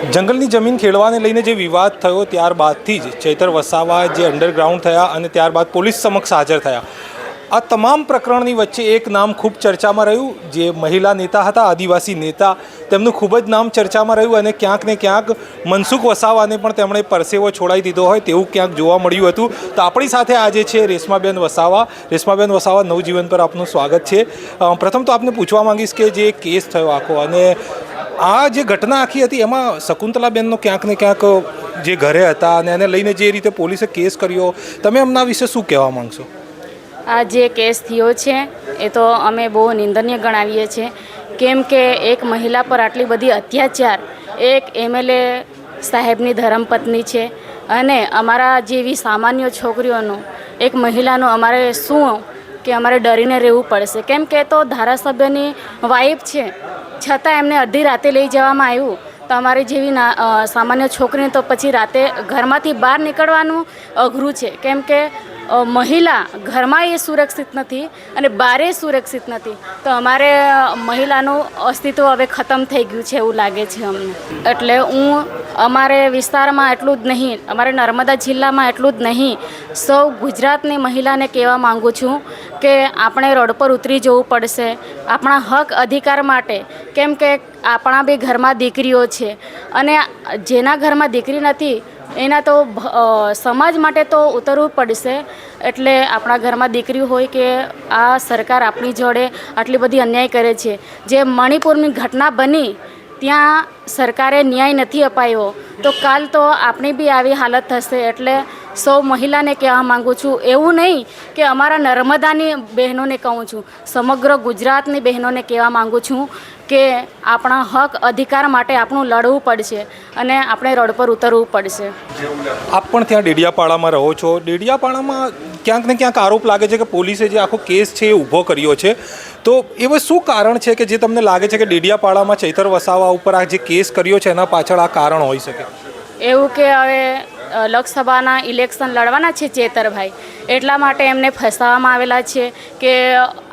જંગલની જમીન ખેડવાને લઈને જે વિવાદ થયો ત્યારબાદથી જ ચૈતર વસાવા જે અંડરગ્રાઉન્ડ થયા અને ત્યારબાદ પોલીસ સમક્ષ હાજર થયા। આ તમામ પ્રકરણની વચ્ચે એક નામ ખૂબ ચર્ચામાં રહ્યું, જે મહિલા નેતા હતા, આદિવાસી નેતા, તેમનું ખૂબ જ નામ ચર્ચામાં રહ્યું અને ક્યાંક ને ક્યાંક મનસુખ વસાવાને પણ તેમણે પરસેવો છોડાવી દીધો હોય તેવું ક્યાંક જોવા મળ્યું હતું। તો આપણી સાથે આજે છે રેશમાબેન વસાવા। રેશમાબેન વસાવા, નવજીવન પર આપનું સ્વાગત છે। પ્રથમ તો આપને પૂછવા માંગીશ કે જે કેસ થયો આખો અને આ જે ઘટના આખી હતી એમાં શકુંતલાબેનનો ક્યાંક ને ક્યાંક જે ઘરે હતા અને એને લઈને જે રીતે પોલીસે કેસ કર્યો, તમે એમના વિશે શું કહેવા માંગશો? આ જે કેસ થયો છે એ તો અમે બહુ નિંદનીય ગણાવીએ છીએ, કેમ કે એક મહિલા પર આટલી બધી અત્યાચાર, એક એમએલએ સાહેબની ધર્મપત્ની છે અને અમારા જેવી સામાન્ય છોકરીઓનું, એક મહિલાનું અમારે શું કે અમારે ડરીને રહેવું પડશે, કેમ કે તો ધારાસભ્યની વાઇફ છે છતાં એમને અડધી રાતે લઈ જવામાં આવ્યું। તો અમારી જેવી સામાન્ય છોકરીને તો પછી રાતે ઘરમાંથી બહાર નીકળવાનું અઘરું છે, કેમ કે મહિલા ઘરમાં એ સુરક્ષિત નથી અને બહારે સુરક્ષિત નથી। તો અમારે મહિલાનું અસ્તિત્વ હવે ખતમ થઈ ગયું છે એવું લાગે છે અમને। એટલે હું અમારે વિસ્તારમાં એટલું જ નહીં, અમારે નર્મદા જિલ્લામાં એટલું જ નહીં, સૌ ગુજરાતની મહિલાને કહેવા માગું છું કે આપણે રોડ પર ઉતરી જવું પડશે આપણા હક અધિકાર માટે, કેમ કે આપણા બી ઘરમાં દીકરીઓ છે અને જેના ઘરમાં દીકરી નથી એના તો સમાજ માટે તો ઉતરવું પડશે। એટલે આપણા ઘરમાં દીકરી હોય કે આ સરકાર આપણી જોડે આટલી બધી અન્યાય કરે છે। જે મણિપુરની ઘટના બની ત્યાં સરકારે ન્યાય નથી અપાયો, તો કાલ તો આપણી બી આવી હાલત થશે। એટલે સૌ મહિલાને કહેવા માગું છું, એવું નહીં કે અમારા નર્મદાની બહેનોને કહું છું, સમગ્ર ગુજરાતની બહેનોને કહેવા માગું છું કે આપણા હક અધિકાર માટે આપણું લડવું પડશે અને આપણે રોડ પર ઉતરવું પડશે। આપ પણ ત્યાં ડેડિયાપાડામાં રહો છો। ડેડિયાપાડામાં ક્યાંક ને ક્યાંક આરોપ લાગે છે કે પોલીસે જે આખો કેસ છે એ ઊભો કર્યો છે, તો એવું શું કારણ છે કે જે તમને લાગે છે કે ડેડિયાપાડામાં ચૈતર વસાવા ઉપર આ જે કેસ કર્યો છે એના પાછળ આ કારણ હોઈ શકે? એવું કે હવે લોકસભાના ઇલેક્શન લડવાના છે ચેતરભાઈ, એટલા માટે એમને ફસાવવામાં આવેલા છે કે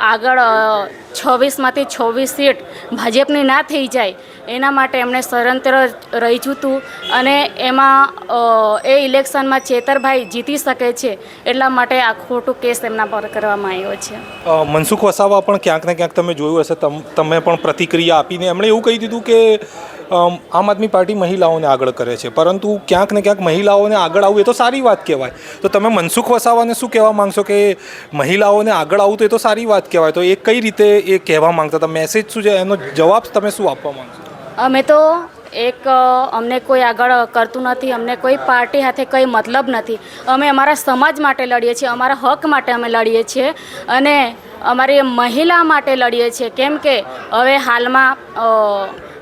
આગળ 26માંથી 26 સીટ ભાજપની ના થઈ જાય એના માટે એમણે ષડયંત્ર રચ્યું હતું અને એમાં એ ઇલેક્શનમાં ચેતરભાઈ જીતી શકે છે એટલા માટે આ ખોટું કેસ એમના પર કરવામાં આવ્યો છે। મનસુખ વસાવા પણ ક્યાંક ને ક્યાંક તમે જોયું હશે, તમે પણ પ્રતિક્રિયા આપીને એમણે એવું કહી દીધું કે આમ આદમી પાર્ટી મહિલાઓને આગળ કરે છે, પરંતુ ક્યાંક ને ક્યાંક મહિલાઓને આગળ આવવું એ તો સારી વાત કહેવાય। તો તમે મનસુખ વસાવાને શું કહેવા માંગશો કે મહિલાઓને આગળ આવવું તો એ તો સારી વાત કહેવાય, તો એ કઈ રીતે એ કહેવા માંગતા હતા? મેસેજ શું છે, એનો જવાબ તમે શું આપવા માંગશો? અમે તો અમને કોઈ આગળ કરતું નથી, અમને કોઈ પાર્ટી સાથે કંઈ મતલબ નથી। અમે અમારા સમાજ માટે લડીએ છીએ, અમારા હક માટે અમે લડીએ છીએ અને અમારી મહિલા માટે લડીએ છીએ, કેમ કે હવે હાલમાં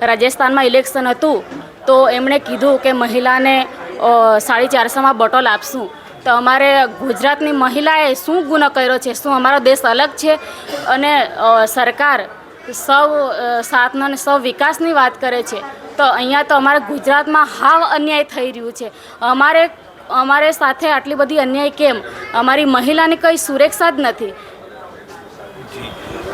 રાજસ્થાનમાં ઇલેક્શન હતું તો એમણે કીધું કે મહિલાને 450માં બોટલ આપશું। તો અમારે ગુજરાતની મહિલાએ શું ગુનો કર્યો છે? શું અમારો દેશ અલગ છે અને સરકાર સૌ સાથનો અને સૌ વિકાસની વાત કરે છે? તો અહીંયા તો અમારા ગુજરાતમાં હાવ અન્યાય થઈ રહ્યું છે। અમારે સાથે આટલી બધી અન્યાય કેમ? અમારી મહિલાની કંઈ સુરક્ષા જ નથી।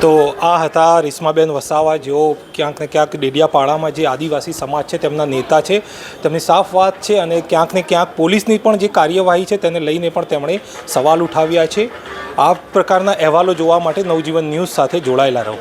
તો આ હતા રેશમાબેન વસાવા, જેઓ ક્યાંક ને ક્યાંક ડેડિયાપાડામાં જે આદિવાસી સમાજ છે તેમના નેતા છે। તેમની સાફ વાત છે અને ક્યાંક ને ક્યાંક પોલીસની પણ જે કાર્યવાહી છે તેને લઈને પણ તેમણે સવાલ ઉઠાવ્યા છે। આ પ્રકારના અહેવાલો જોવા માટે નવજીવન ન્યૂઝ સાથે જોડાયેલા રહો।